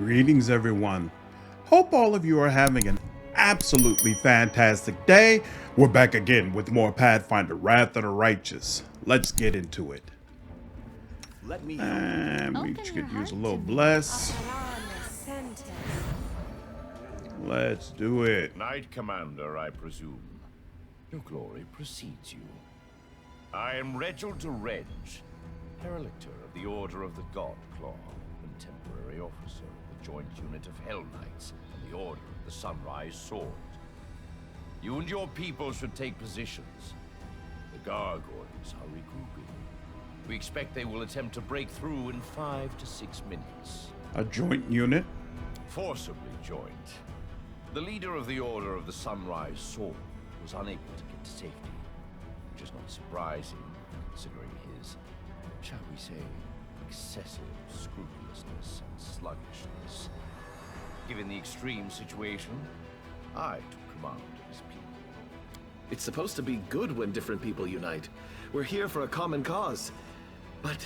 Greetings, everyone. Hope all of you are having an absolutely fantastic day. We're back again with more Pathfinder Wrath of the Righteous. Let's get into it. And we could use a little bless. Let's do it. Knight Commander, I presume. Your glory precedes you. I am Regill Derenge, Herlictor of the Order of the Godclaw, and temporary officer of the joint unit of Hell Knights and the Order of the Sunrise Sword. You and your people should take positions. The Gargoyles are regrouping. We expect they will attempt to break through in 5 to 6 minutes. A joint unit? Forcibly joint. The leader of the Order of the Sunrise Sword was unable to get to safety, which is not surprising, considering his, shall we say, excessive scrupulousness and sluggishness. Given the extreme situation, I took command of his people. It's supposed to be good when different people unite. We're here for a common cause. But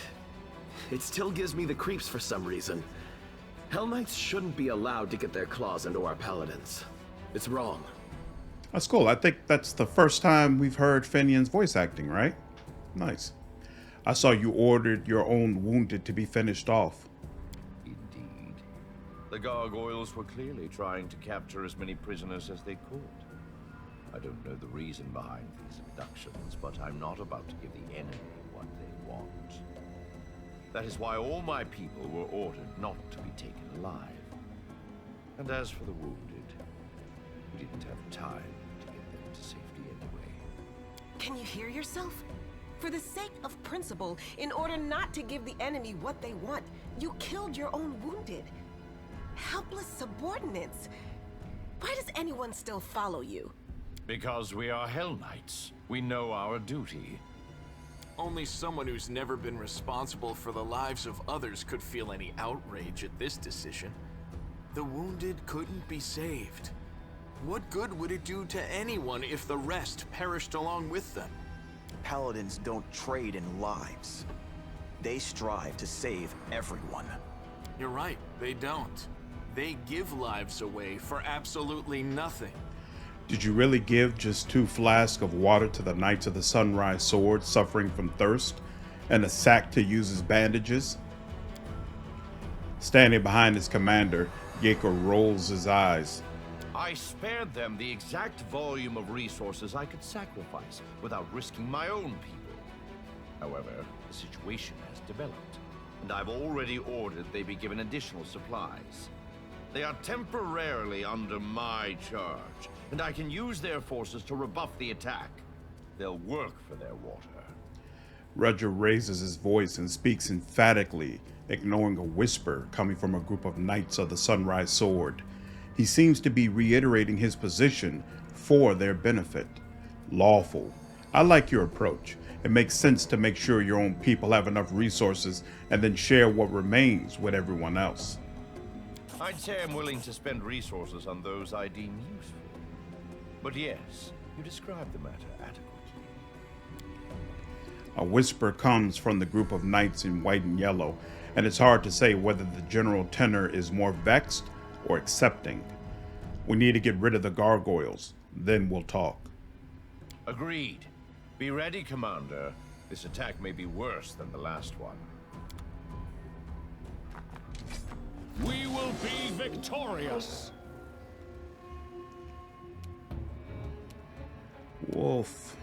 it still gives me the creeps for some reason. Hell Knights shouldn't be allowed to get their claws into our paladins. It's wrong. That's cool. I think that's the first time we've heard Finian's voice acting, right? Nice. I saw you ordered your own wounded to be finished off. Indeed. The Gargoyles were clearly trying to capture as many prisoners as they could. I don't know the reason behind these abductions, but I'm not about to give the enemy what they want. That is why all my people were ordered not to be taken alive. And as for the wounded, we didn't have time to get them to safety anyway. Can you hear yourself? For the sake of principle, in order not to give the enemy what they want, you killed your own wounded. Helpless subordinates. Why does anyone still follow you? Because we are Hell Knights. We know our duty. Only someone who's never been responsible for the lives of others could feel any outrage at this decision. The wounded couldn't be saved. What good would it do to anyone if the rest perished along with them? Paladins don't trade in lives. They strive to save everyone. You're right, they don't. They give lives away for absolutely nothing. Did you really give just 2 flasks of water to the Knights of the Sunrise Sword suffering from thirst, and a sack to use as bandages? Standing behind his commander, Jaeger rolls his eyes. I spared them the exact volume of resources I could sacrifice without risking my own people. However, the situation has developed, and I've already ordered they be given additional supplies. They are temporarily under my charge, and I can use their forces to rebuff the attack. They'll work for their water. Regill raises his voice and speaks emphatically, ignoring a whisper coming from a group of Knights of the Sunrise Sword. He seems to be reiterating his position for their benefit. Lawful. I like your approach. It makes sense to make sure your own people have enough resources and then share what remains with everyone else. I'd say I'm willing to spend resources on those I deem useful. But yes, you described the matter adequately. A whisper comes from the group of Knights in white and yellow, and it's hard to say whether the general tenor is more vexed or accepting. We need to get rid of the Gargoyles, then we'll talk. Agreed. Be ready, Commander. This attack may be worse than the last one. We will be victorious! Wolf,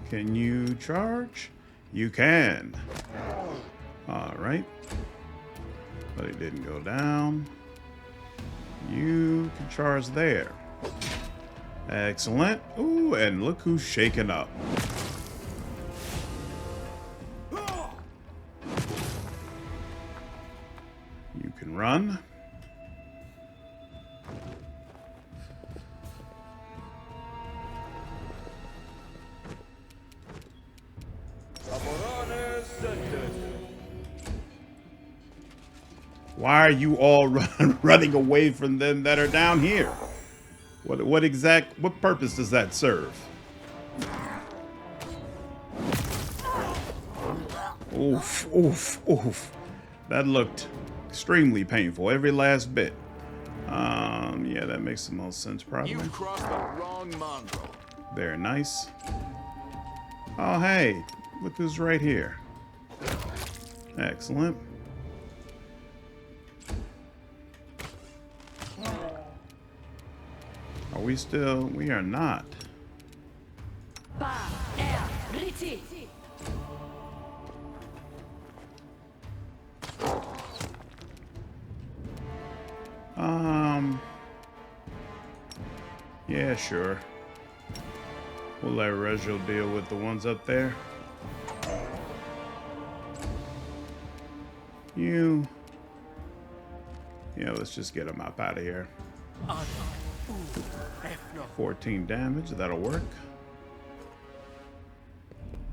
can you charge? You can. Alright. But it didn't go down. You can charge there. Excellent. Ooh, and look who's shaking up. You can run. Why are you all running away from them that are down here? What purpose does that serve? Oof, oof, oof. That looked extremely painful, every last bit. Yeah, that makes the most sense, probably. You crossed the wrong mongrel. Very nice. Oh, hey, look who's right here. Excellent. Are we still? We are not. Yeah, sure. We'll let Regill deal with the ones up there. You. Yeah, let's just get them up out of here. 14 damage, that'll work.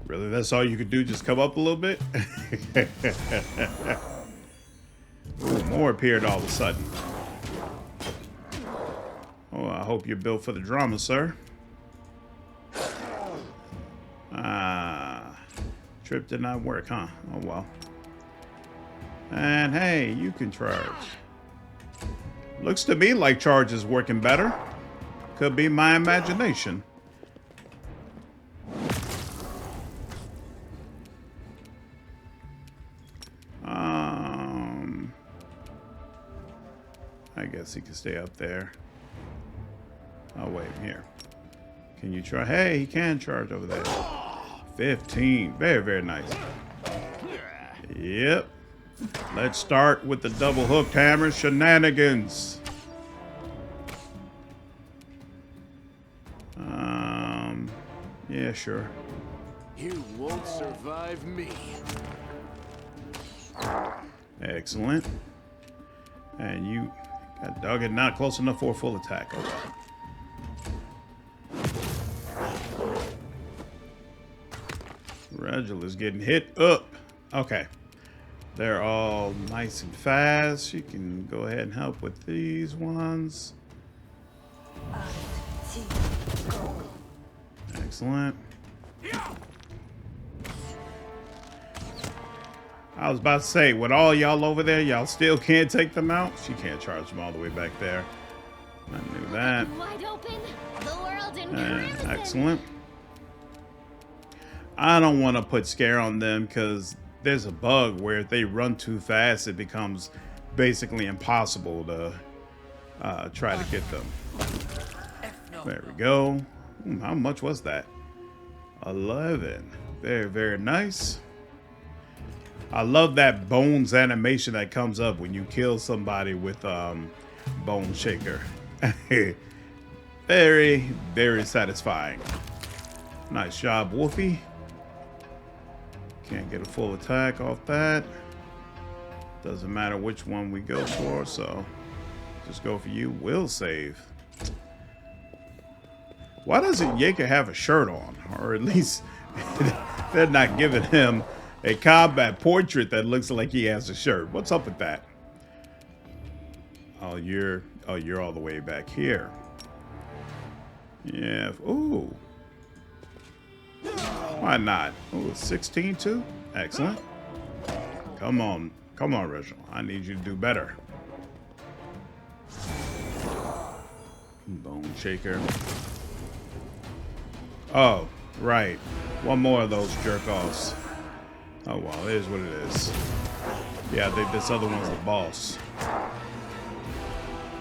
Really, that's all you could do? Just come up a little bit? Ooh, more appeared all of a sudden. Oh, I hope you're built for the drama, sir. Trip did not work, huh? Oh, well. And hey, you can charge. Looks to me like charge is working better. Could be my imagination. I guess he can stay up there. Oh, wait, here. Can you try? Hey, he can charge over there. 15. Very, very nice. Yep. Let's start with the double hooked hammer shenanigans. Yeah, sure. You won't survive me. Excellent. And you got dogged not close enough for a full attack. Okay. Regill is getting hit up. Okay. They're all nice and fast. You can go ahead and help with these ones. Excellent. I was about to say, with all y'all over there, y'all still can't take them out? She can't charge them all the way back there. I knew that. Wide open, the world in crimson. Excellent. I don't want to put scare on them because there's a bug where if they run too fast, it becomes basically impossible to try to get them. There we go. How much was that? 11. Very, very nice. I love that bones animation that comes up when you kill somebody with Bone Shaker. Very, very satisfying. Nice job, Wolfie. Can't get a full attack off that. Doesn't matter which one we go for, so just go for you. Will save. Why doesn't Jaeger have a shirt on? Or at least they're not giving him a combat portrait that looks like he has a shirt. What's up with that? Oh, you're all the way back here. Yeah. Ooh. Why not? Oh, 16 too? Excellent. Come on, Regill. I need you to do better. Bone Shaker. Oh, right. One more of those jerk-offs. Oh, well, it is what it is. Yeah, I think this other one's the boss.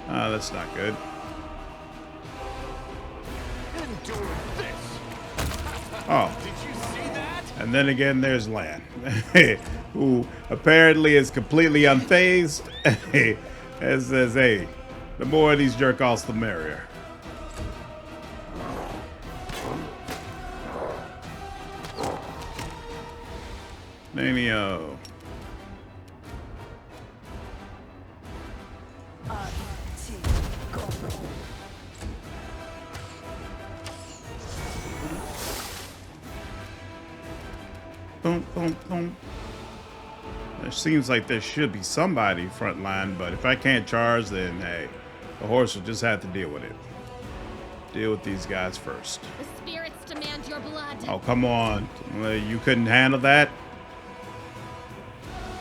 That's not good. Oh. Did you see that? And then again, there's Lan, who apparently is completely unfazed. And says, hey, the more of these jerk-offs, the merrier. Nenio. Boom, boom, boom. It seems like there should be somebody front line, but if I can't charge, then hey, the horse will just have to deal with it. Deal with these guys first. The spirits demand your blood. Oh, come on. You couldn't handle that?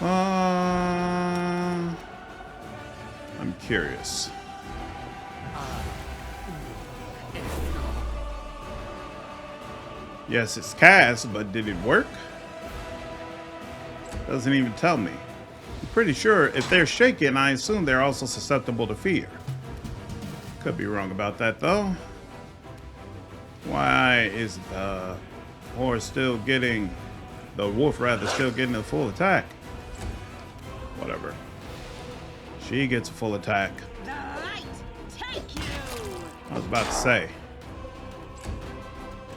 I'm curious. Yes, it's cast, but did it work? Doesn't even tell me. I'm pretty sure if they're shaken, I assume they're also susceptible to fear. Could be wrong about that, though. Why is the horse still getting... the wolf, rather, still getting a full attack? Whatever. She gets a full attack. The light take you. I was about to say.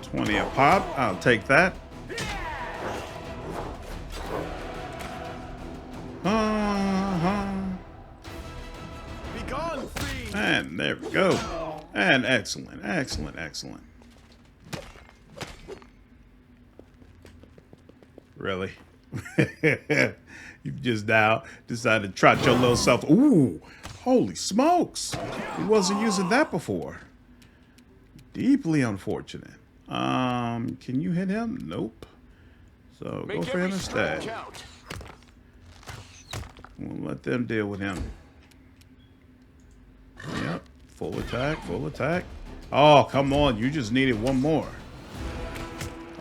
20 a pop. I'll take that. Be gone, fiend! And there we go. And excellent, excellent, excellent. Really? You've just now decided to trot your little self. Ooh, holy smokes. He wasn't using that before. Deeply unfortunate. Can you hit him? Nope. So go for him instead. We'll let them deal with him. Yep. Full attack, full attack. Oh, come on. You just needed one more.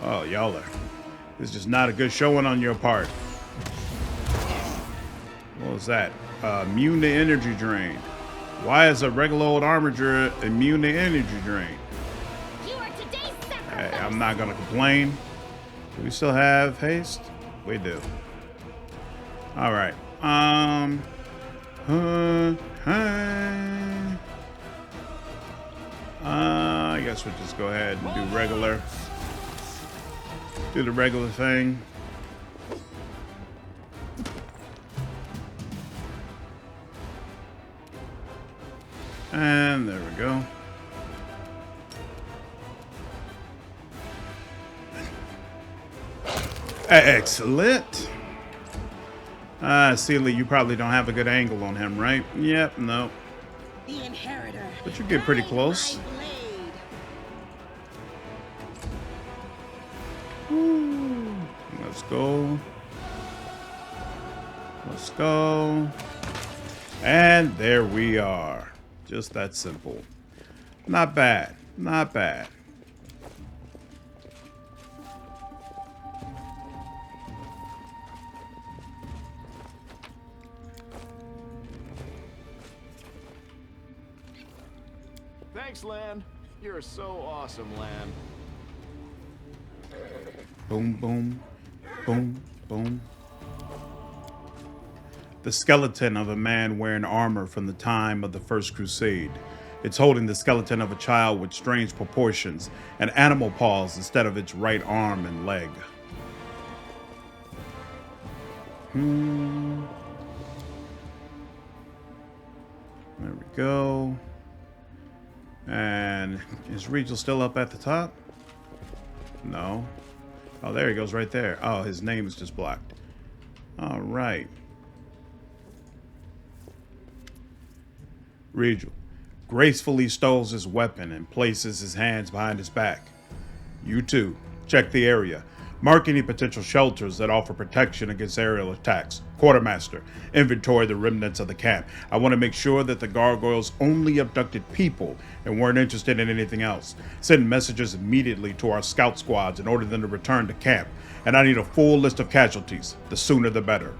Oh, y'all are. This is just not a good showing on your part. What was that? Immune to energy drain. Why is a regular old armager immune to energy drain? You are today's sacrifice. Hey, I'm not gonna complain. Do we still have haste? We do. All right. I guess we'll just go ahead and do regular. Do the regular thing. And there we go. Excellent. Sealy, you probably don't have a good angle on him, right? Yep, no. The inheritor. But you get pretty close. Let's go. Let's go. And there we are. Just that simple. Not bad. Not bad. Thanks, Lan. You're so awesome, Lan. Boom, boom, boom, boom. The skeleton of a man wearing armor from the time of the First Crusade. It's holding the skeleton of a child with strange proportions and animal paws instead of its right arm and leg. There we go. And is Regill still up at the top? No. Oh, there he goes right there. Oh, his name is just blocked. All right. Regill gracefully stows his weapon and places his hands behind his back. You too, check the area. Mark any potential shelters that offer protection against aerial attacks. Quartermaster, inventory the remnants of the camp. I want to make sure that the Gargoyles only abducted people and weren't interested in anything else. Send messages immediately to our scout squads and order them to return to camp. And I need a full list of casualties. The sooner the better.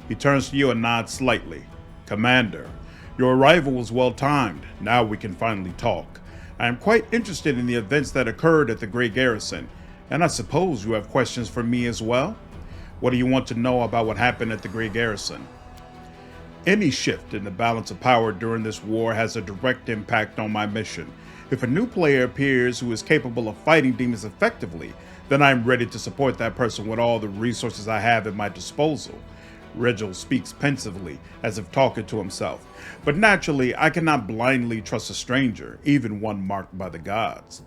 He turns to you and nods slightly. Commander, your arrival was well timed. Now we can finally talk. I am quite interested in the events that occurred at the Great Garrison. And I suppose you have questions for me as well? What do you want to know about what happened at the Great Garrison? Any shift in the balance of power during this war has a direct impact on my mission. If a new player appears who is capable of fighting demons effectively, then I am ready to support that person with all the resources I have at my disposal. Regill speaks pensively, as if talking to himself. But naturally, I cannot blindly trust a stranger, even one marked by the gods.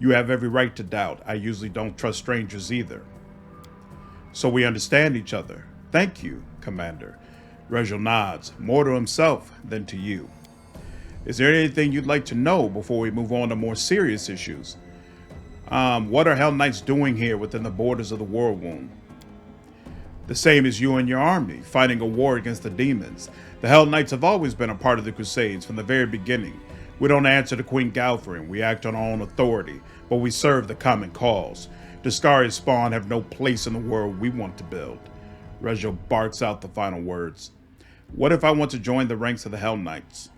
You have every right to doubt. I usually don't trust strangers either. So we understand each other. Thank you, Commander. Regill nods, more to himself than to you. Is there anything you'd like to know before we move on to more serious issues? What are Hell Knights doing here within the borders of the Worldwound? The same as you and your army, fighting a war against the demons. The Hell Knights have always been a part of the Crusades from the very beginning. We don't answer to Queen Galfrin, we act on our own authority, but we serve the common cause. Deskari's spawn have no place in the world we want to build. Regill barks out the final words. What if I want to join the ranks of the Hell Knights?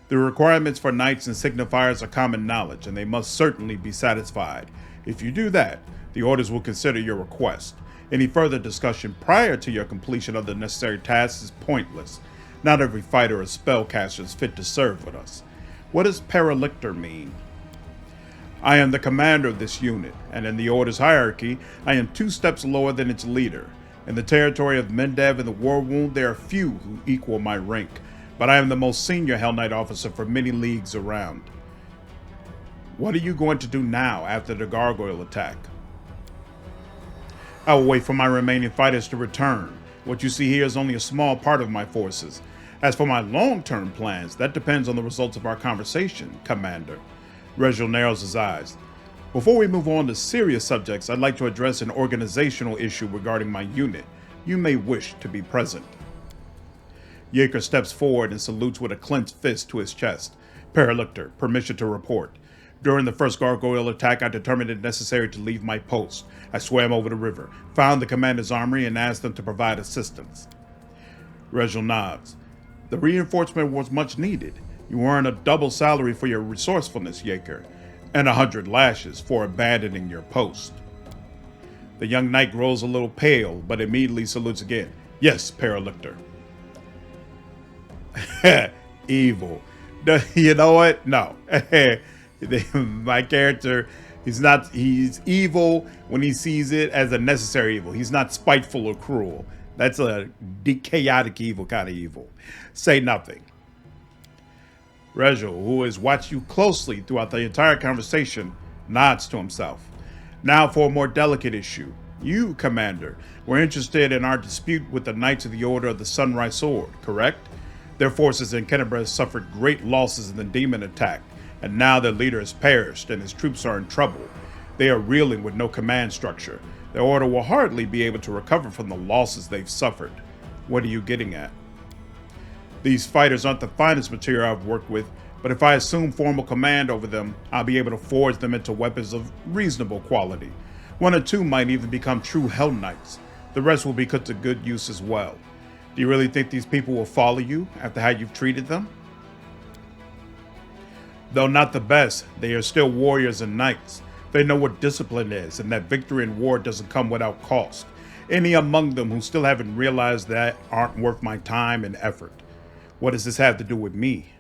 The requirements for knights and signifiers are common knowledge, and they must certainly be satisfied. If you do that, the orders will consider your request. Any further discussion prior to your completion of the necessary tasks is pointless. Not every fighter or spellcaster is fit to serve with us. What does paralictor mean? I am the commander of this unit, and in the Order's hierarchy, I am 2 steps lower than its leader. In the territory of Mendev and the Worldwound, there are few who equal my rank, but I am the most senior Hell Knight officer for many leagues around. What are you going to do now after the Gargoyle attack? I will wait for my remaining fighters to return. What you see here is only a small part of my forces. As for my long-term plans, that depends on the results of our conversation, Commander. Regill narrows his eyes. Before we move on to serious subjects, I'd like to address an organizational issue regarding my unit. You may wish to be present. Yeager steps forward and salutes with a clenched fist to his chest. Paralictor, permission to report. During the first gargoyle attack, I determined it necessary to leave my post. I swam over the river, found the commander's armory, and asked them to provide assistance. Regill nods. The reinforcement was much needed. You earn a double salary for your resourcefulness, Yeager, and 100 lashes for abandoning your post. The young knight grows a little pale, but immediately salutes again. Yes, Paralictor. Evil. You know what? No. My character, he's evil when he sees it as a necessary evil. He's not spiteful or cruel. That's a chaotic evil kind of evil. Say nothing. Regill, who has watched you closely throughout the entire conversation, nods to himself. Now for a more delicate issue. You, Commander, were interested in our dispute with the Knights of the Order of the Sunrise Sword, correct? Their forces in Kennebreth suffered great losses in the demon attack, and now their leader has perished and his troops are in trouble. They are reeling with no command structure. Their order will hardly be able to recover from the losses they've suffered. What are you getting at? These fighters aren't the finest material I've worked with, but if I assume formal command over them, I'll be able to forge them into weapons of reasonable quality. 1 or 2 might even become true Hell Knights. The rest will be put to good use as well. Do you really think these people will follow you after how you've treated them? Though not the best, they are still warriors and knights. They know what discipline is, and that victory in war doesn't come without cost. Any among them who still haven't realized that aren't worth my time and effort. What does this have to do with me?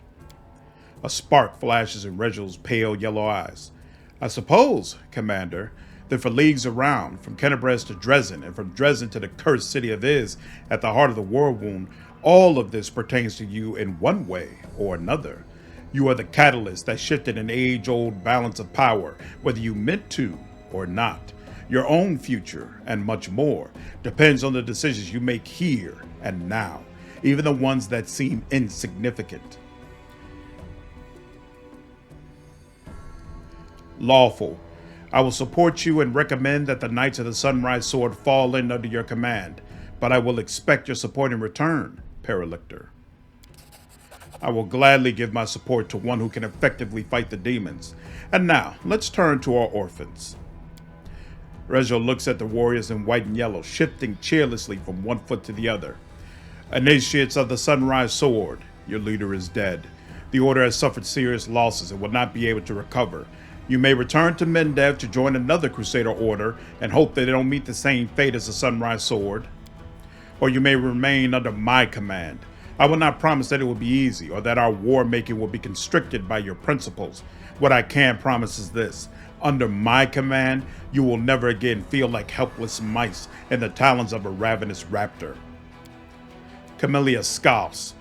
A spark flashes in Regill's pale yellow eyes. I suppose, Commander, that for leagues around, from Kennebreth to Dresden, and from Dresden to the cursed city of Iz, at the heart of the Worldwound, all of this pertains to you in one way or another. You are the catalyst that shifted an age-old balance of power, whether you meant to or not. Your own future, and much more, depends on the decisions you make here and now, even the ones that seem insignificant. Lawful. I will support you and recommend that the Knights of the Sunrise Sword fall in under your command, but I will expect your support in return, Paralictor. I will gladly give my support to one who can effectively fight the demons. And now, let's turn to our orphans. Regill looks at the warriors in white and yellow, shifting cheerlessly from one foot to the other. Initiates of the Sunrise Sword, your leader is dead. The Order has suffered serious losses and will not be able to recover. You may return to Mendev to join another Crusader Order and hope that they don't meet the same fate as the Sunrise Sword. Or you may remain under my command. I will not promise that it will be easy or that our war making will be constricted by your principles. What I can promise is this. Under my command, you will never again feel like helpless mice in the talons of a ravenous raptor. Camellia scoffs.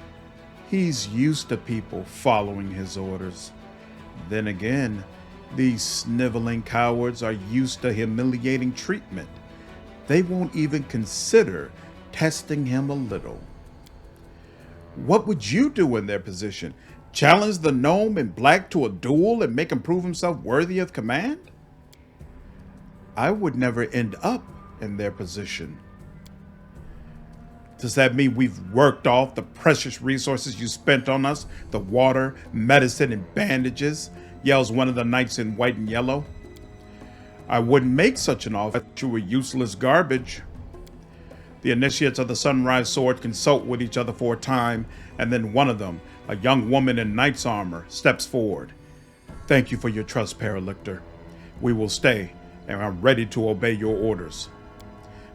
He's used to people following his orders. Then again, these sniveling cowards are used to humiliating treatment. They won't even consider testing him a little. What would you do in their position? Challenge the gnome in black to a duel and make him prove himself worthy of command? I would never end up in their position. Does that mean we've worked off the precious resources you spent on us? The water, medicine, and bandages? Yells one of the knights in white and yellow. I wouldn't make such an offer if you were useless garbage. The initiates of the Sunrise Sword consult with each other for a time, and then one of them, a young woman in knight's armor, steps forward. Thank you for your trust, Paralictor. We will stay, and I'm ready to obey your orders.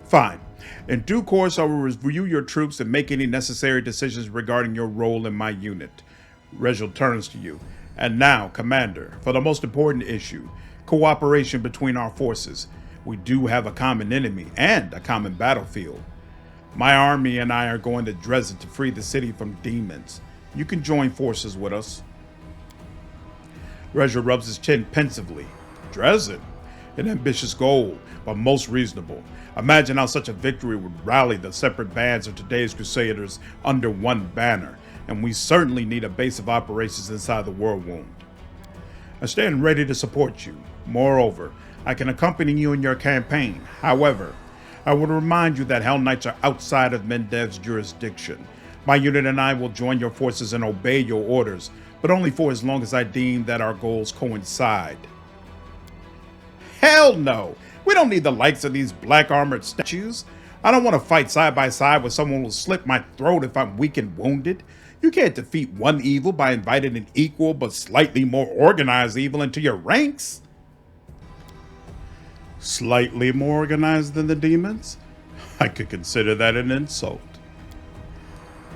Fine. In due course, I will review your troops and make any necessary decisions regarding your role in my unit. Regill turns to you. And now, Commander, for the most important issue, cooperation between our forces. We do have a common enemy and a common battlefield. My army and I are going to Dresden to free the city from demons. You can join forces with us. Regill rubs his chin pensively. Dresden? An ambitious goal, but most reasonable. Imagine how such a victory would rally the separate bands of today's Crusaders under one banner, and we certainly need a base of operations inside the Worldwound. I stand ready to support you. Moreover, I can accompany you in your campaign. However, I would remind you that Hell Knights are outside of Mendev's jurisdiction. My unit and I will join your forces and obey your orders, but only for as long as I deem that our goals coincide. Hell no! We don't need the likes of these black armored statues. I don't want to fight side by side with someone who will slit my throat if I'm weak and wounded. You can't defeat one evil by inviting an equal but slightly more organized evil into your ranks. Slightly more organized than the demons? I could consider that an insult.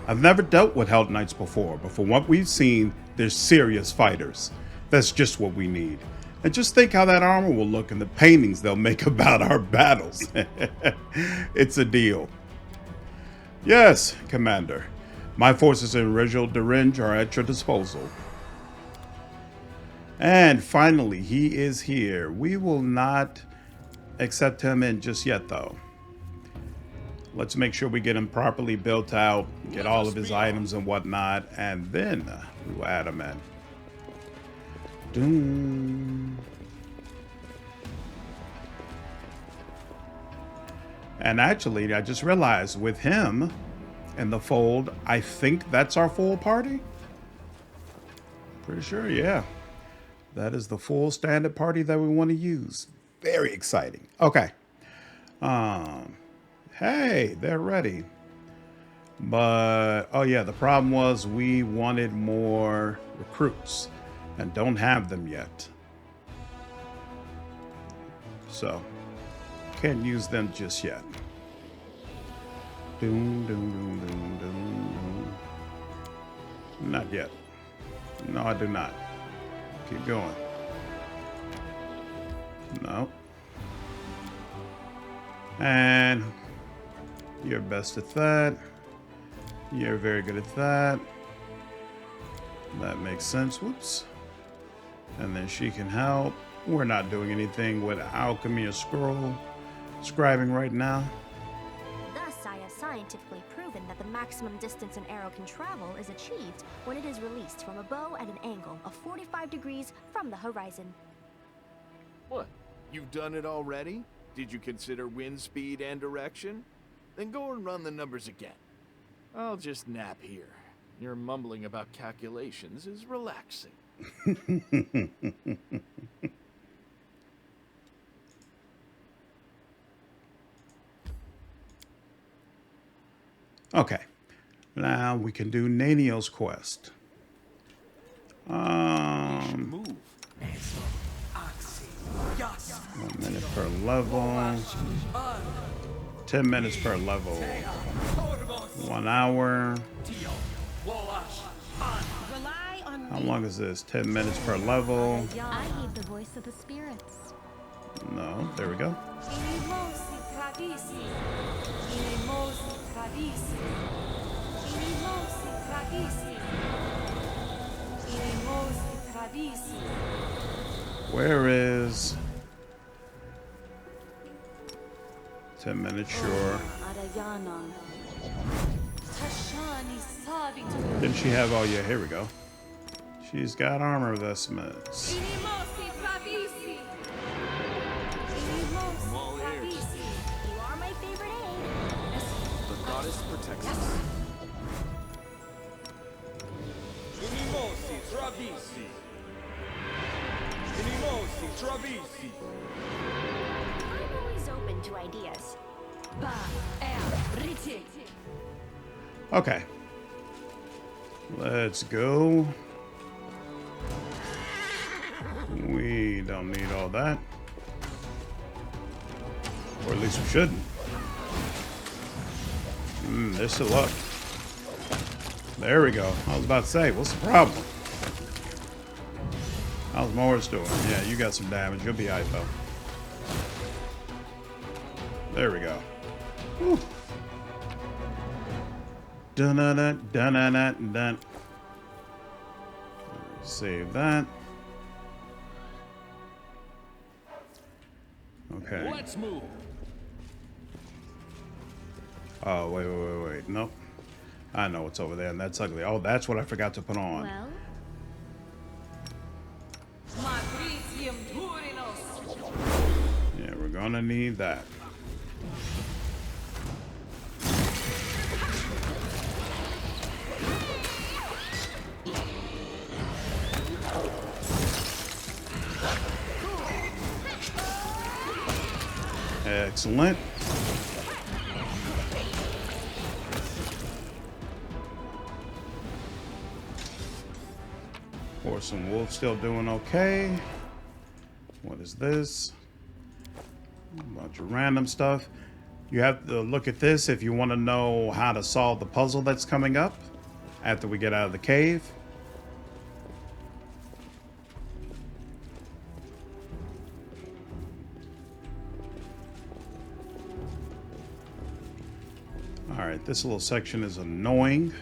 I've never dealt with Hell Knights before, but from what we've seen, they're serious fighters. That's just what we need. And just think how that armor will look in the paintings they'll make about our battles. It's a deal. Yes, Commander. My forces in Regill Derenge are at your disposal. And finally, he is here. We will not accept him in just yet, though. Let's make sure we get him properly built out, get all of his items and whatnot, and then we will add him in. Doom. And actually, I just realized with him in the fold, I think that's our full party. Pretty sure, yeah. That is the full standard party that we want to use. Very exciting. Okay. Hey, they're ready. But, oh yeah, the problem was we wanted more recruits and don't have them yet. So, can't use them just yet. Doom, doom, doom, doom, doom, doom. Not yet. No, I do not. Keep going. No. And you're best at that. You're very good at that. That makes sense. Whoops. And then she can help. We're not doing anything with alchemy or scroll scribing right now. Thus, I have scientifically proven that the maximum distance an arrow can travel is achieved when it is released from a bow at an angle of 45 degrees from the horizon. What? You've done it already? Did you consider wind speed and direction? Then go and run the numbers again. I'll just nap here. Your mumbling about calculations is relaxing. Okay, now we can do Nenio's quest. 1 minute per level, 10 minutes per level, 1 hour. How long is this? 10 minutes per level. I need the voice of the spirits. No, there we go. Where is 10 minutes? Sure. Didn't she have? Oh yeah, here we go. She's got armor vestments. I'm all ears. You are my favorite aid. The goddess protects us. Travisi. I'm always open to ideas. Okay. Let's go. We don't need all that. Or at least we shouldn't. They're still up. There we go. I was about to say, what's the problem? How's Morris doing? Yeah, you got some damage. You'll be alright though. There we go. Whew. Dun dun dun dun dun dun. Save that. Okay. Let's move. Oh, wait. Nope. I know what's over there, and that's ugly. Oh, that's what I forgot to put on. Well, Yeah, we're gonna need that. Excellent. Horse and wolf still doing okay. What is this? A bunch of random stuff. You have to look at this if you want to know how to solve the puzzle that's coming up after we get out of the cave. All right, this little section is annoying.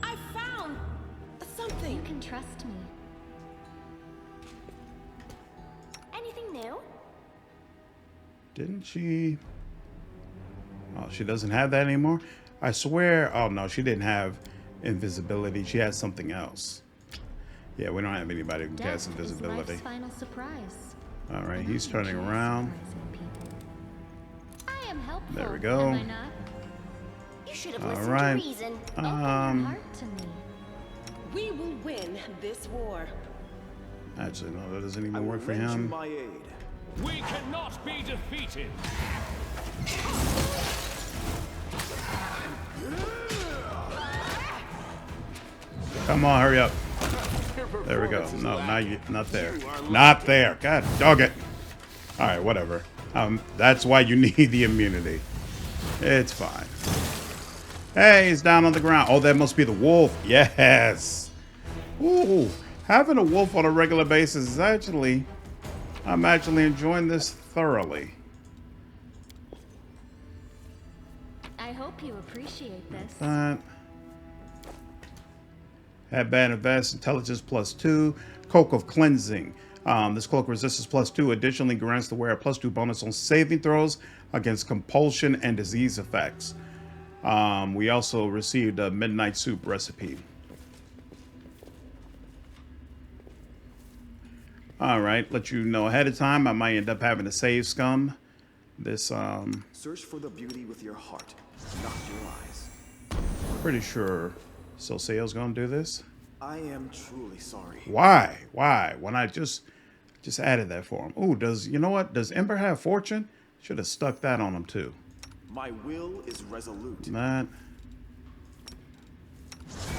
I found something. you can trust me. Anything new? Didn't she? Oh, she doesn't have that anymore? I swear. Oh, no, she didn't have invisibility. She had something else. Yeah, we don't have anybody who casts Death invisibility. is life's final surprise. All right, he's turning around. I am helpful. There we go. Am I not? You should have listened right. to reason. Open your heart to me. We will win this war. Actually, no, that doesn't I even will work for lend you him. my aid. We cannot be defeated. Come on, hurry up. There we go. No, not there. Not there. God dog it. All right, whatever. That's why you need the immunity. It's fine. Hey, he's down on the ground. Oh, that must be the wolf. Yes. Ooh, having a wolf on a regular basis is actually... I'm actually enjoying this thoroughly. I hope you appreciate this. Headband of Vest, Intelligence +2. Cloak of Cleansing. This cloak resistance +2. Additionally, grants the wearer a +2 bonus on saving throws against compulsion and disease effects. We also received a midnight soup recipe. All right, let you know ahead of time. I might end up having to save scum. This, Search for the beauty with your heart, not your eyes. pretty sure Soseo's gonna do this. I am truly sorry. Why? Why? When I just added that for him. Ooh, you know what? Does Ember have fortune? Should have stuck that on him too. My will is resolute. That.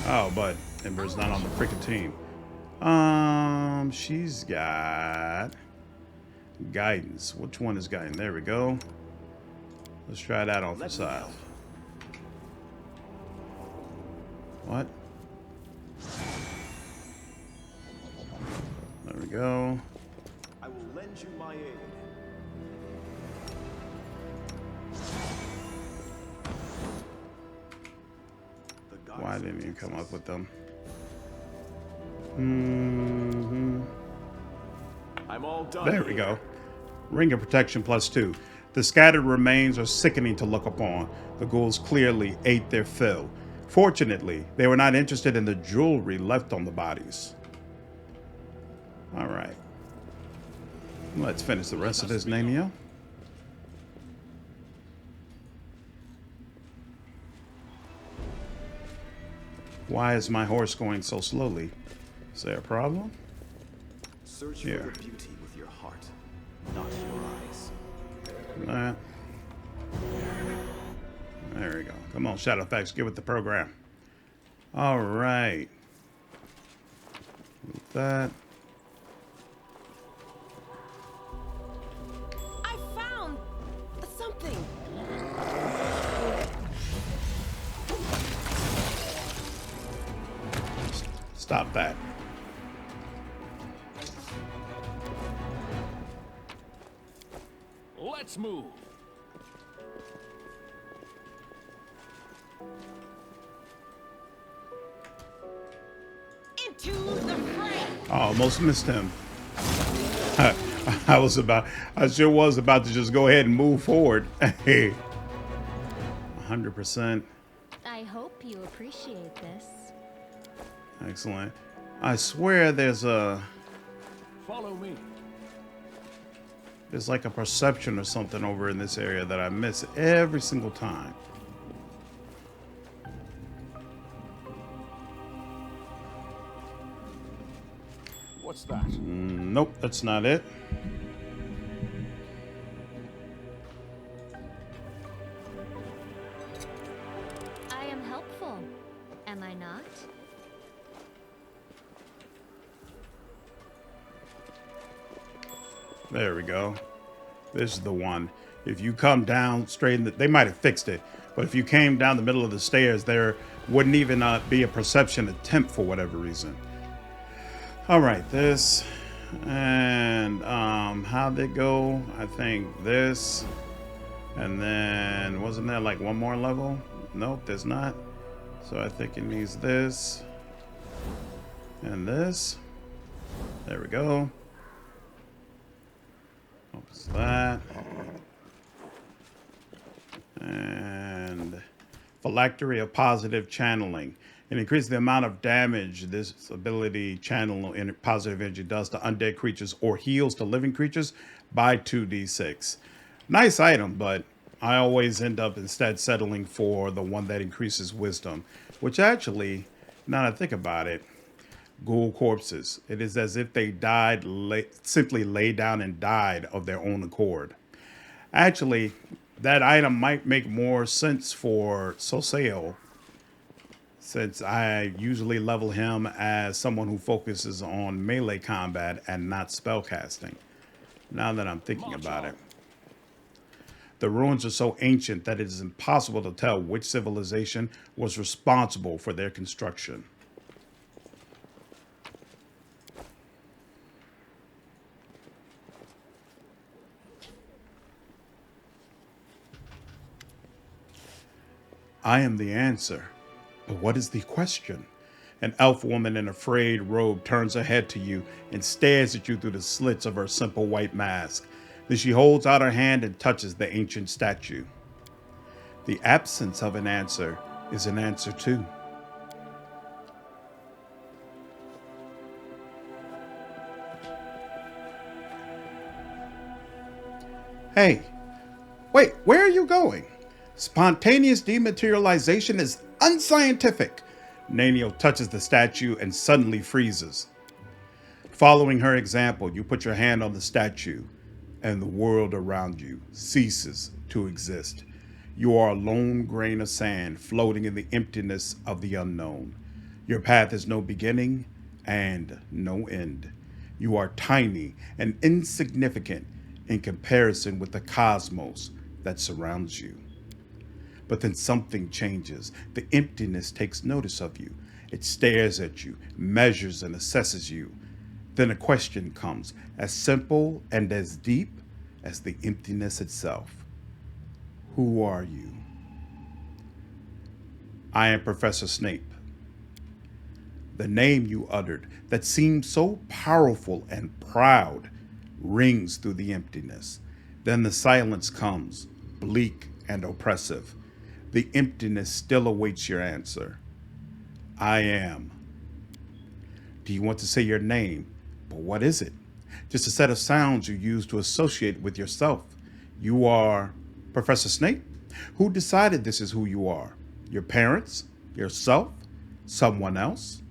Oh, but Ember's not on the freaking team. She's got guidance. Which one is guidance? There we go. Let's try that off the side. What? There we go. I will lend you my aid. Why didn't you come up with them? I'm all done. There we go. Ring of Protection +2. The scattered remains are sickening to look upon. The ghouls clearly ate their fill. Fortunately, they were not interested in the jewelry left on the bodies. All right. Let's finish the rest of this, Nenio. Why is my horse going so slowly? Is there a problem? Search Yeah. for the beauty with your heart, not your eyes. Nah. There we go. Come on, Shadowfax, get with the program. All right. With that. I found something. Stop that. Let's move. Into the fray. Oh, almost missed him. I sure was about to just go ahead and move forward. Hey. 100%. I hope you appreciate this. Excellent. I swear there's Follow me. like a perception or something over in this area that I miss every single time. What's that? Nope, that's not it. I am helpful, am I not? There we go. This is the one. If you come down straight in they might have fixed it, but if you came down the middle of the stairs, there wouldn't even be a perception attempt for whatever reason. All right, this and how'd it go? I think this, and then wasn't there like one more level? Nope, there's not. So I think it needs this and this. There we go. What's that? And phylactery of positive channeling. It increases the amount of damage this ability channel in positive energy does to undead creatures or heals to living creatures by 2d6. Nice item, but I always end up instead settling for the one that increases wisdom, which actually, now that I think about it, ghoul corpses. It is as if they died, simply lay down and died of their own accord. Actually, that item might make more sense for Soseo, since I usually level him as someone who focuses on melee combat and not spellcasting. Now that I'm thinking about it. The ruins are so ancient that it is impossible to tell which civilization was responsible for their construction. I am the answer. But what is the question? An elf woman in a frayed robe turns her head to you and stares at you through the slits of her simple white mask. Then she holds out her hand and touches the ancient statue. The absence of an answer is an answer too. Hey, wait, where are you going? Spontaneous dematerialization is unscientific. Nenio touches the statue and suddenly freezes. Following her example, you put your hand on the statue, and the world around you ceases to exist. You are a lone grain of sand floating in the emptiness of the unknown. Your path has no beginning and no end. You are tiny and insignificant in comparison with the cosmos that surrounds you. But then something changes. The emptiness takes notice of you. It stares at you, measures and assesses you. Then a question comes, as simple and as deep as the emptiness itself. Who are you? I am Professor Snape. The name you uttered that seemed so powerful and proud rings through the emptiness. Then the silence comes, bleak and oppressive. The emptiness still awaits your answer. I am. Do you want to say your name? But what is it? Just a set of sounds you use to associate with yourself. You are Professor Snape? Who decided this is who you are? Your parents? Yourself? Someone else?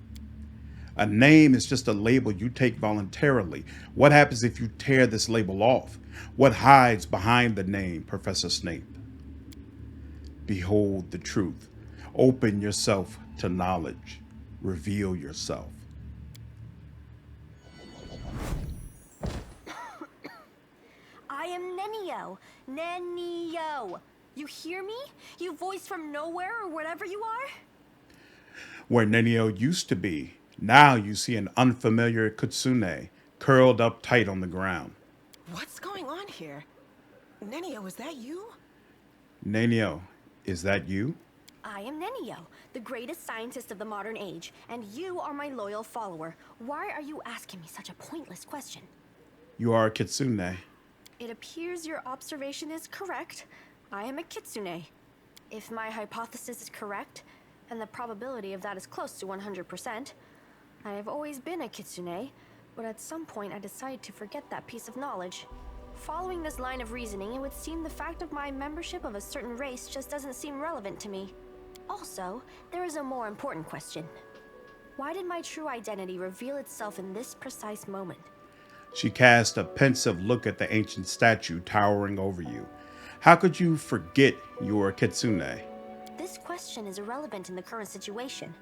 A name is just a label you take voluntarily. What happens if you tear this label off? What hides behind the name, Professor Snape? Behold the truth. Open yourself to knowledge. Reveal yourself. I am Nenio. Nenio. You hear me? You voice from nowhere or whatever you are? Where Nenio used to be, now you see an unfamiliar kitsune curled up tight on the ground. What's going on here? Nenio, is that you? Nenio, is that you? I am Nenio, the greatest scientist of the modern age, and you are my loyal follower. Why are you asking me such a pointless question? You are a kitsune. It appears your observation is correct. I am a kitsune. If my hypothesis is correct, and the probability of that is close to 100%, I have always been a kitsune, but at some point I decided to forget that piece of knowledge. Following this line of reasoning, it would seem the fact of my membership of a certain race just doesn't seem relevant to me. Also, there is a more important question. Why did my true identity reveal itself in this precise moment? She cast a pensive look at the ancient statue towering over you. How could you forget you were a kitsune? This question is irrelevant in the current situation.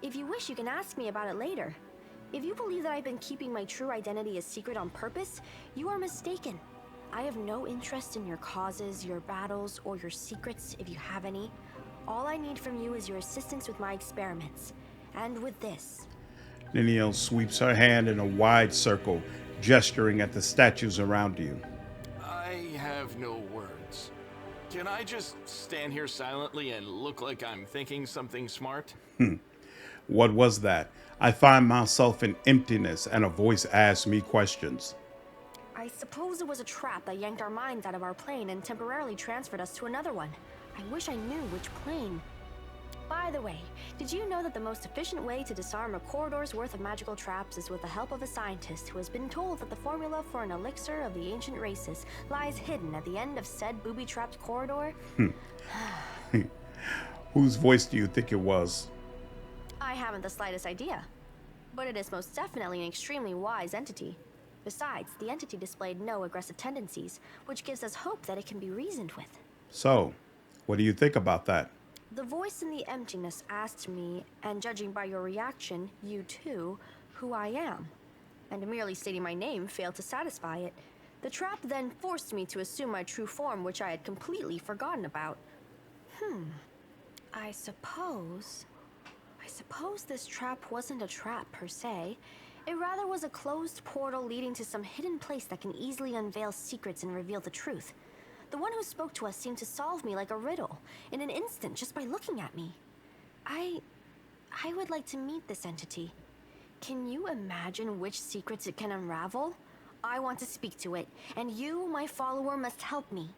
If you wish, you can ask me about it later. If you believe that I've been keeping my true identity a secret on purpose, you are mistaken. I have no interest in your causes, your battles, or your secrets, if you have any. All I need from you is your assistance with my experiments. And with this. Nenio sweeps her hand in a wide circle, gesturing at the statues around you. I have no words. Can I just stand here silently and look like I'm thinking something smart? What was that? I find myself in emptiness and a voice asks me questions. I suppose it was a trap that yanked our minds out of our plane and temporarily transferred us to another one. I wish I knew which plane. By the way, did you know that the most efficient way to disarm a corridor's worth of magical traps is with the help of a scientist who has been told that the formula for an elixir of the ancient races lies hidden at the end of said booby-trapped corridor? Whose voice do you think it was? I haven't the slightest idea, but it is most definitely an extremely wise entity. Besides, the entity displayed no aggressive tendencies, which gives us hope that it can be reasoned with. So, what do you think about that? The voice in the emptiness asked me, and judging by your reaction, you too, who I am. And merely stating my name failed to satisfy it. The trap then forced me to assume my true form, which I had completely forgotten about. I suppose this trap wasn't a trap per se. It rather was a closed portal leading to some hidden place that can easily unveil secrets and reveal the truth. The one who spoke to us seemed to solve me like a riddle, in an instant just by looking at me. I would like to meet this entity. Can you imagine which secrets it can unravel? I want to speak to it, and you, my follower, must help me.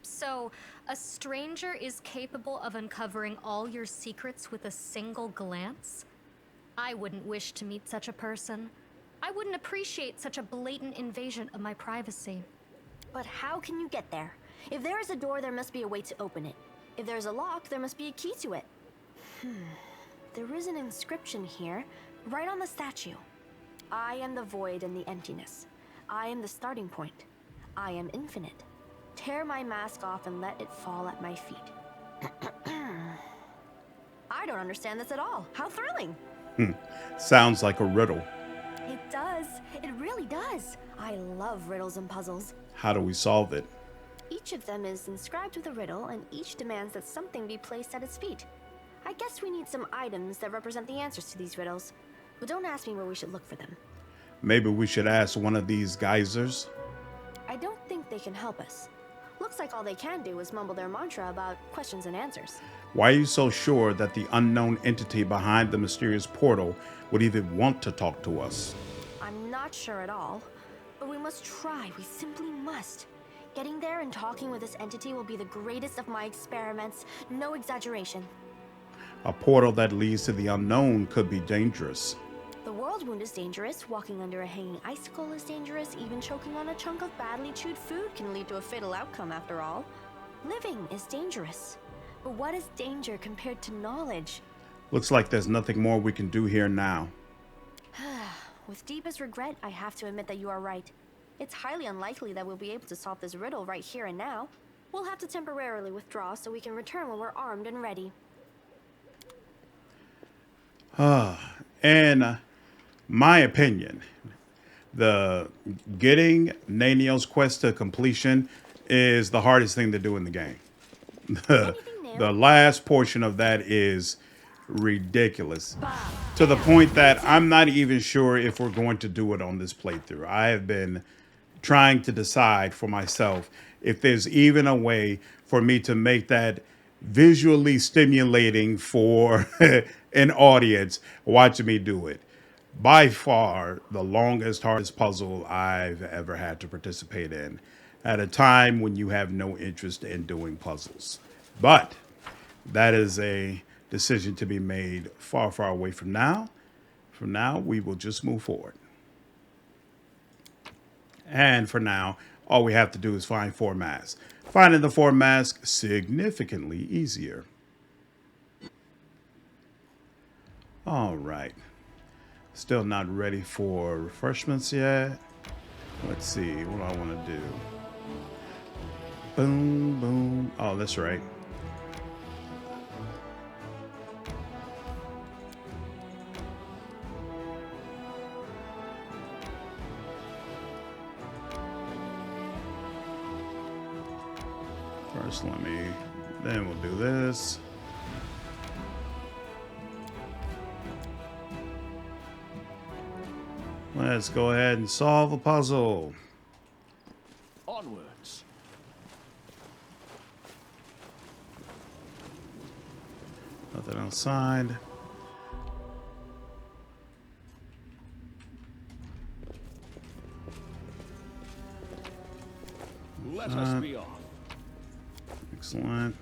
So, a stranger is capable of uncovering all your secrets with a single glance? I wouldn't wish to meet such a person. I wouldn't appreciate such a blatant invasion of my privacy. But how can you get there? If there is a door, there must be a way to open it. If there's a lock, there must be a key to it. There is an inscription here, right on the statue. I am the void and the emptiness. I am the starting point. I am infinite. Tear my mask off and let it fall at my feet. I don't understand this at all. How thrilling! Sounds like a riddle. It does. It really does. I love riddles and puzzles. How do we solve it? Each of them is inscribed with a riddle, and each demands that something be placed at its feet. I guess we need some items that represent the answers to these riddles, but don't ask me where we should look for them. Maybe we should ask one of these geysers? I don't think they can help us. Looks like all they can do is mumble their mantra about questions and answers. Why are you so sure that the unknown entity behind the mysterious portal would even want to talk to us? I'm not sure at all, but we must try. We simply must. Getting there and talking with this entity will be the greatest of my experiments. No exaggeration. A portal that leads to the unknown could be dangerous. The Worldwound is dangerous. Walking under a hanging icicle is dangerous. Even choking on a chunk of badly chewed food can lead to a fatal outcome after all. Living is dangerous. But what is danger compared to knowledge? Looks like there's nothing more we can do here now. With deepest regret, I have to admit that you are right. It's highly unlikely that we'll be able to solve this riddle right here and now. We'll have to temporarily withdraw so we can return when we're armed and ready. In my opinion, the getting Nenio's quest to completion is the hardest thing to do in the game. The last portion of that is ridiculous. To the point that I'm not even sure if we're going to do it on this playthrough. I have been trying to decide for myself if there's even a way for me to make that visually stimulating for an audience watching me do it. By far the longest, hardest puzzle I've ever had to participate in at a time when you have no interest in doing puzzles. But that is a decision to be made far, far away from now. From now, we will just move forward. And for now, all we have to do is find 4 masks. Finding the 4 masks significantly easier. All right. Still not ready for refreshments yet. Let's see what I want to do. Boom, boom. Oh, that's right. First, then we'll do this. Let's go ahead and solve a puzzle. Onwards. Nothing outside. Let us be off. Excellent.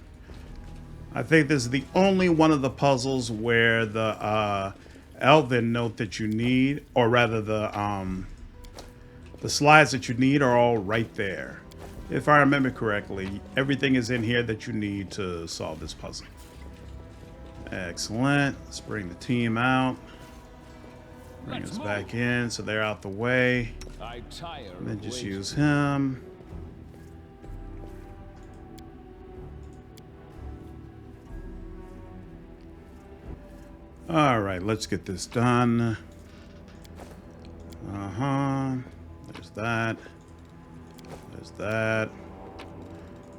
I think this is the only one of the puzzles where the Elven note that you need, or rather the slides that you need are all right there. If I remember correctly, everything is in here that you need to solve this puzzle. Excellent. Let's bring the team out. Bring us back in so they're out the way. I tire And then of just waiting. use him. All right, let's get this done. There's that. There's that.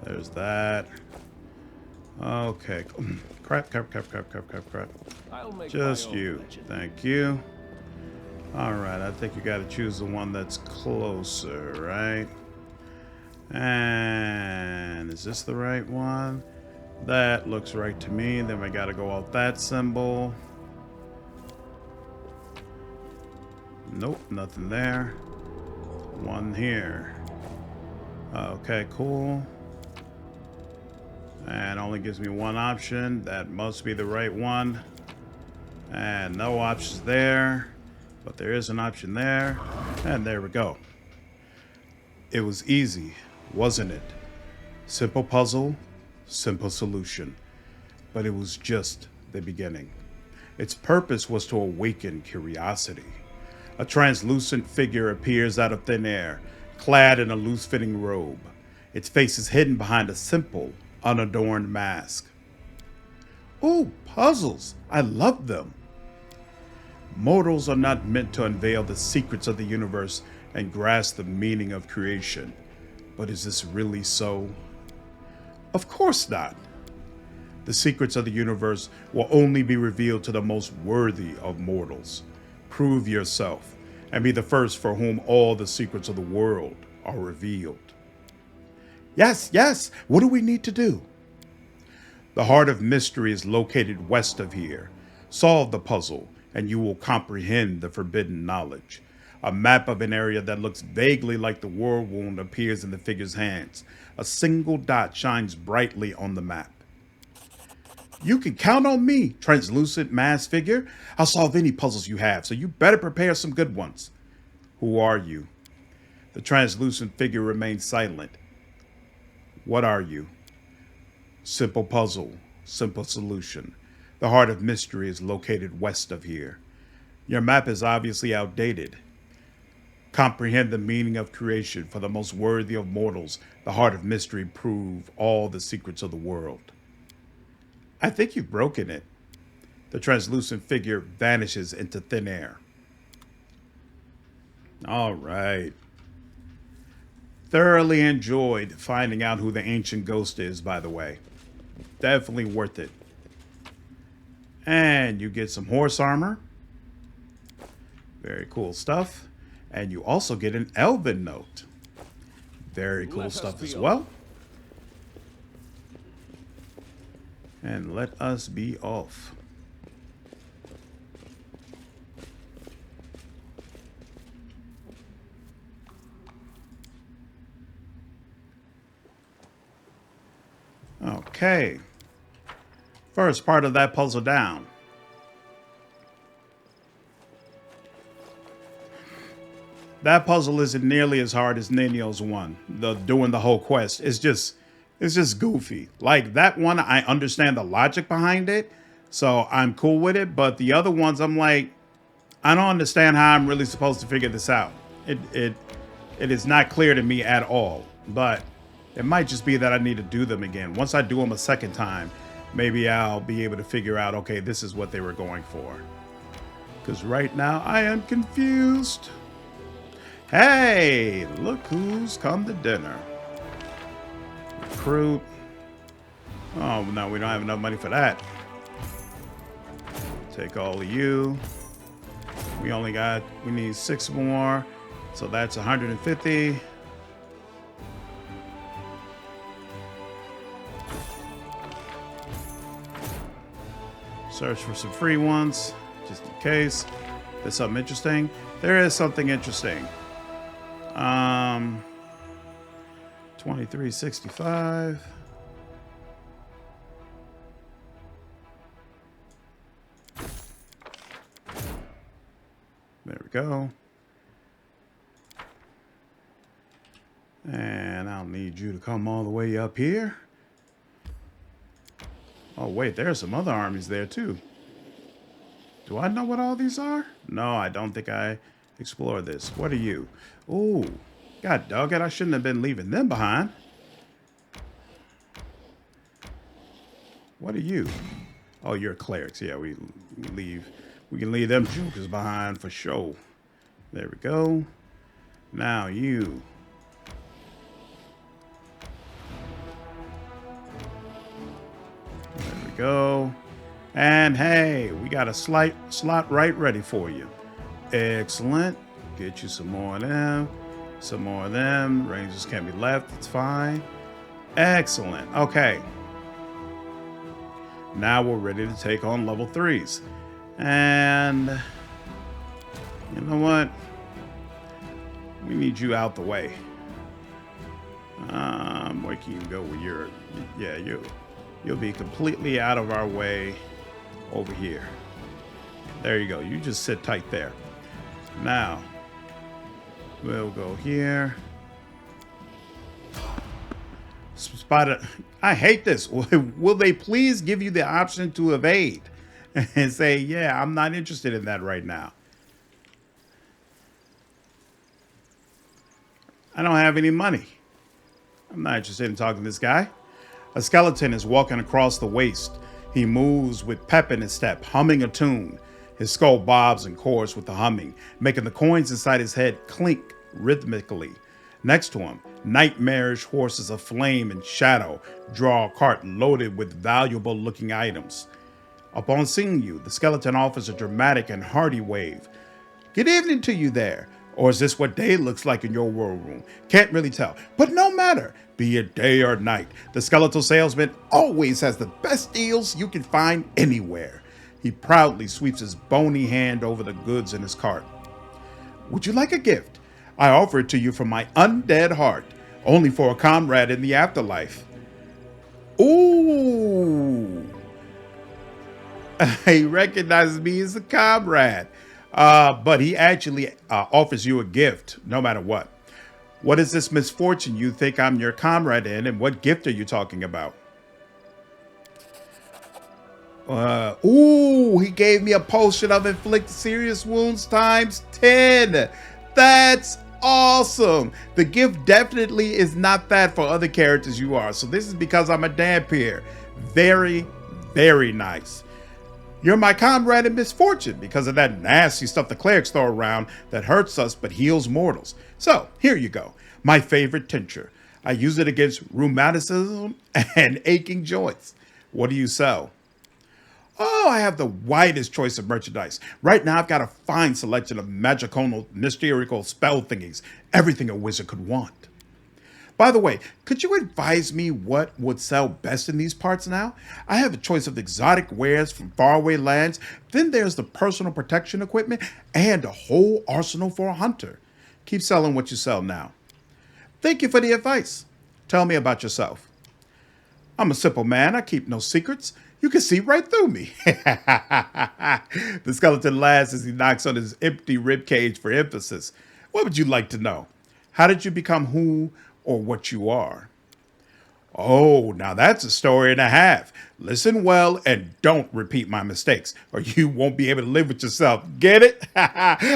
There's that. Okay. Crap. I'll make Just my own you. legend. Thank you. All right, I think you got to choose the one that's closer, right? And is this the right one? That looks right to me. Then we got to go out that symbol. Nope, nothing there. One here. Okay, cool. And only gives me one option. That must be the right one. And no options there. But there is an option there. And there we go. It was easy, wasn't it? Simple puzzle, simple solution. But it was just the beginning. Its purpose was to awaken curiosity. A translucent figure appears out of thin air, clad in a loose-fitting robe. Its face is hidden behind a simple, unadorned mask. Ooh, puzzles! I love them! Mortals are not meant to unveil the secrets of the universe and grasp the meaning of creation. But is this really so? Of course not. The secrets of the universe will only be revealed to the most worthy of mortals. Prove yourself, and be the first for whom all the secrets of the world are revealed. Yes, what do we need to do? The Heart of Mystery is located west of here. Solve the puzzle, and you will comprehend the forbidden knowledge. A map of an area that looks vaguely like the Worldwound appears in the figure's hands. A single dot shines brightly on the map. You can count on me, translucent masked figure. I'll solve any puzzles you have, so you better prepare some good ones. Who are you? The translucent figure remains silent. What are you? Simple puzzle, simple solution. The Heart of Mystery is located west of here. Your map is obviously outdated. Comprehend the meaning of creation, for the most worthy of mortals, the heart of mystery prove all the secrets of the world. I think you've broken it. The translucent figure vanishes into thin air. All right. Thoroughly enjoyed finding out who the ancient ghost is, by the way. Definitely worth it. And you get some horse armor. Very cool stuff. And you also get an elven note. Very cool stuff as well. And let us be off. Okay. First part of that puzzle down. That puzzle isn't nearly as hard as Nenio's one. Doing the whole quest. It's just goofy. Like that one, I understand the logic behind it, so I'm cool with it. But the other ones, I'm like, I don't understand how I'm really supposed to figure this out. It is not clear to me at all. But it might just be that I need to do them again. Once I do them a second time, maybe I'll be able to figure out, okay, this is what they were going for. Because right now I am confused. Hey, look who's come to dinner. Recruit. Oh, no, we don't have enough money for that. Take all of you. We need 6 more. So that's 150. Search for some free ones, just in case. There's something interesting. There is something interesting. 2365. There we go. And I'll need you to come all the way up here. Oh, wait, there's some other armies there, too. Do I know what all these are? No, I don't think I explored this. What are you? Ooh, God dog it, I shouldn't have been leaving them behind. What are you? Oh, you're clerics. Yeah, we can leave them jokers behind for sure. There we go. Now you. There we go. And hey, we got a slot right ready for you. Excellent. Get you some more of them. Some more of them. Rangers can be left. It's fine. Excellent. Okay. Now we're ready to take on level 3s. And you know what? We need you out the way. Where can you go with your... Yeah, you'll be completely out of our way over here. There you go. You just sit tight there. Now, we'll go here. Spot. I hate this. Will they please give you the option to evade and say, yeah, I'm not interested in that right now. I don't have any money. I'm not interested in talking to this guy. A skeleton is walking across the waste. He moves with pep in his step, humming a tune. His skull bobs and chords with the humming, making the coins inside his head clink rhythmically. Next to him, nightmarish horses of flame and shadow draw a cart loaded with valuable-looking items. Upon seeing you, the skeleton offers a dramatic and hearty wave. Good evening to you there. Or is this what day looks like in your war room? Can't really tell. But no matter, be it day or night, the skeletal salesman always has the best deals you can find anywhere. He proudly sweeps his bony hand over the goods in his cart. Would you like a gift? I offer it to you from my undead heart, only for a comrade in the afterlife. Ooh. He recognizes me as a comrade. But he actually offers you a gift, no matter what. What is this misfortune you think I'm your comrade in, and what gift are you talking about? Ooh, he gave me a potion of inflict serious wounds times 10. That's awesome. The gift definitely is not that for other characters you are. So this is because I'm a Dhampir. Very, very nice. You're my comrade in misfortune because of that nasty stuff the clerics throw around that hurts us but heals mortals. So here you go. My favorite tincture. I use it against rheumatism and aching joints. What do you sell? Oh, I have the widest choice of merchandise. Right now, I've got a fine selection of magical, mystical spell thingies. Everything a wizard could want. By the way, could you advise me what would sell best in these parts now? I have a choice of exotic wares from faraway lands. Then there's the personal protection equipment and a whole arsenal for a hunter. Keep selling what you sell now. Thank you for the advice. Tell me about yourself. I'm a simple man. I keep no secrets. You can see right through me. The skeleton laughs as he knocks on his empty ribcage for emphasis. What would you like to know? How did you become who or what you are? Oh, now that's a story and a half. Listen well and don't repeat my mistakes, or you won't be able to live with yourself. Get it?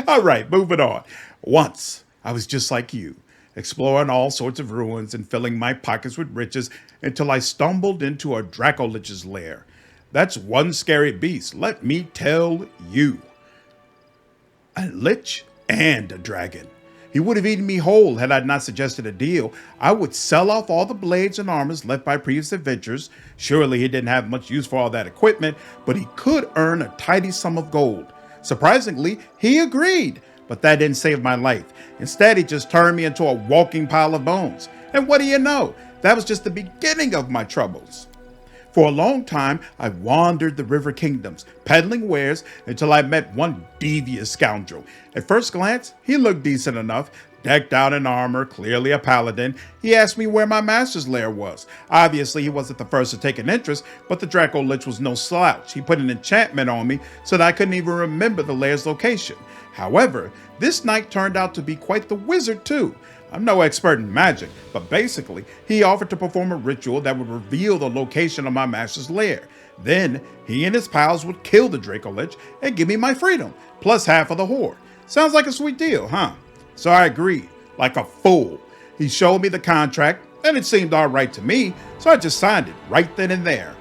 All right, moving on. Once, I was just like you, exploring all sorts of ruins and filling my pockets with riches until I stumbled into a Dracolich's lair. That's one scary beast, let me tell you. A lich and a dragon. He would have eaten me whole had I not suggested a deal. I would sell off all the blades and armors left by previous adventures. Surely he didn't have much use for all that equipment, but he could earn a tidy sum of gold. Surprisingly, he agreed, but that didn't save my life. Instead, he just turned me into a walking pile of bones. And what do you know? That was just the beginning of my troubles. For a long time, I wandered the river kingdoms, peddling wares until I met one devious scoundrel. At first glance, he looked decent enough, decked out in armor, clearly a paladin. He asked me where my master's lair was. Obviously, he wasn't the first to take an interest, but the Draco Lich was no slouch. He put an enchantment on me so that I couldn't even remember the lair's location. However, this knight turned out to be quite the wizard too. I'm no expert in magic, but basically, he offered to perform a ritual that would reveal the location of my master's lair. Then, he and his pals would kill the Draco Lich and give me my freedom, plus half of the horde. Sounds like a sweet deal, huh? So I agreed, like a fool. He showed me the contract, and it seemed all right to me, so I just signed it right then and there.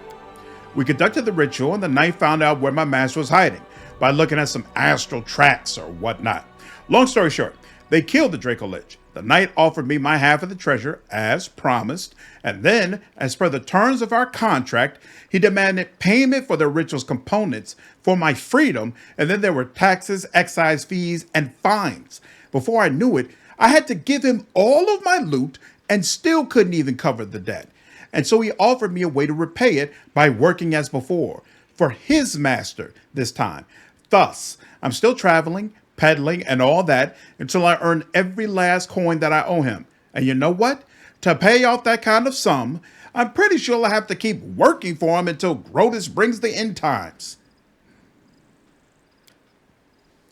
We conducted the ritual, and the knight found out where my master was hiding by looking at some astral tracks or whatnot. Long story short, they killed the Draco Lich. The knight offered me my half of the treasure, as promised, and then, as per the terms of our contract, he demanded payment for the ritual's components for my freedom, and then there were taxes, excise fees, and fines. Before I knew it, I had to give him all of my loot and still couldn't even cover the debt. And so he offered me a way to repay it by working as before, for his master this time. Thus, I'm still traveling, peddling, and all that until I earn every last coin that I owe him. And you know what? To pay off that kind of sum, I'm pretty sure I'll have to keep working for him until Grotus brings the end times.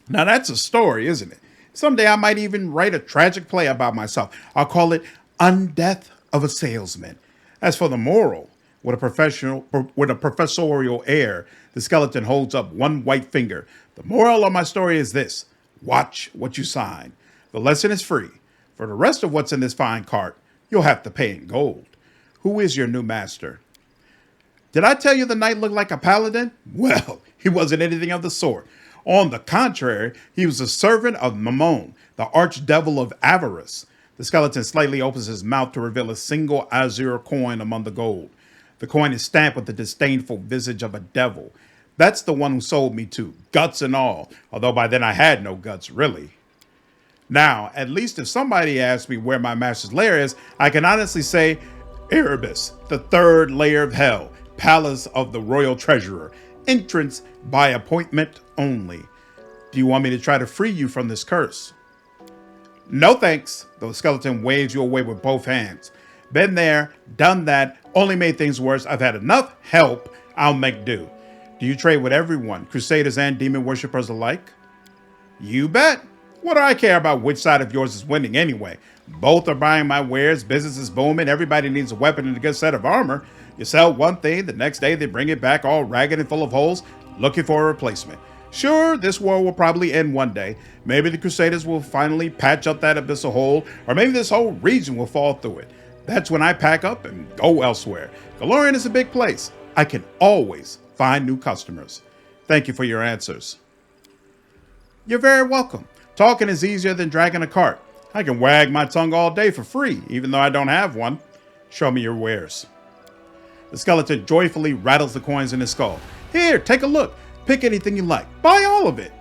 Now that's a story, isn't it? Someday I might even write a tragic play about myself. I'll call it Undeath of a Salesman. As for the moral, with a professorial air, the skeleton holds up one white finger. The moral of my story is this: watch what you sign. The lesson is free. For the rest of what's in this fine cart, you'll have to pay in gold. Who is your new master? Did I tell you the knight looked like a paladin? Well, he wasn't anything of the sort. On the contrary, he was a servant of Mammon, the archdevil of avarice. The skeleton slightly opens his mouth to reveal a single azure coin among the gold. The coin is stamped with the disdainful visage of a devil. That's the one who sold me to, guts and all, although by then I had no guts, really. Now, at least if somebody asks me where my master's lair is, I can honestly say Erebus, the third layer of hell, palace of the royal treasurer, entrance by appointment only. Do you want me to try to free you from this curse? No thanks. The skeleton waves you away with both hands. Been there, done that, only made things worse. I've had enough help. I'll make do. Do you trade with everyone, crusaders and demon worshippers alike? You bet. What do I care about which side of yours is winning anyway? Both are buying my wares, business is booming, everybody needs a weapon and a good set of armor. You sell one thing, the next day they bring it back all ragged and full of holes, looking for a replacement. Sure, this war will probably end one day. Maybe the Crusaders will finally patch up that abyssal hole, or maybe this whole region will fall through it. That's when I pack up and go elsewhere. Golarion is a big place. I can always find new customers. Thank you for your answers. You're very welcome. Talking is easier than dragging a cart. I can wag my tongue all day for free, even though I don't have one. Show me your wares. The skeleton joyfully rattles the coins in his skull. Here, take a look. Pick anything you like. Buy all of it.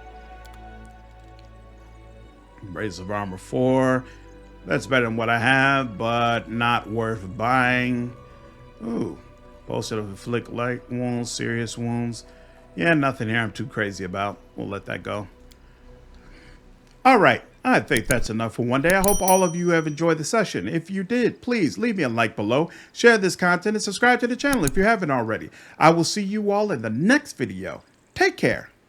Brace of Armor 4. That's better than what I have, but not worth buying. Ooh. Bolster of inflict light wounds, serious wounds. Yeah, nothing here I'm too crazy about. We'll let that go. Alright, I think that's enough for one day. I hope all of you have enjoyed the session. If you did, please leave me a like below, share this content, and subscribe to the channel if you haven't already. I will see you all in the next video. Take care.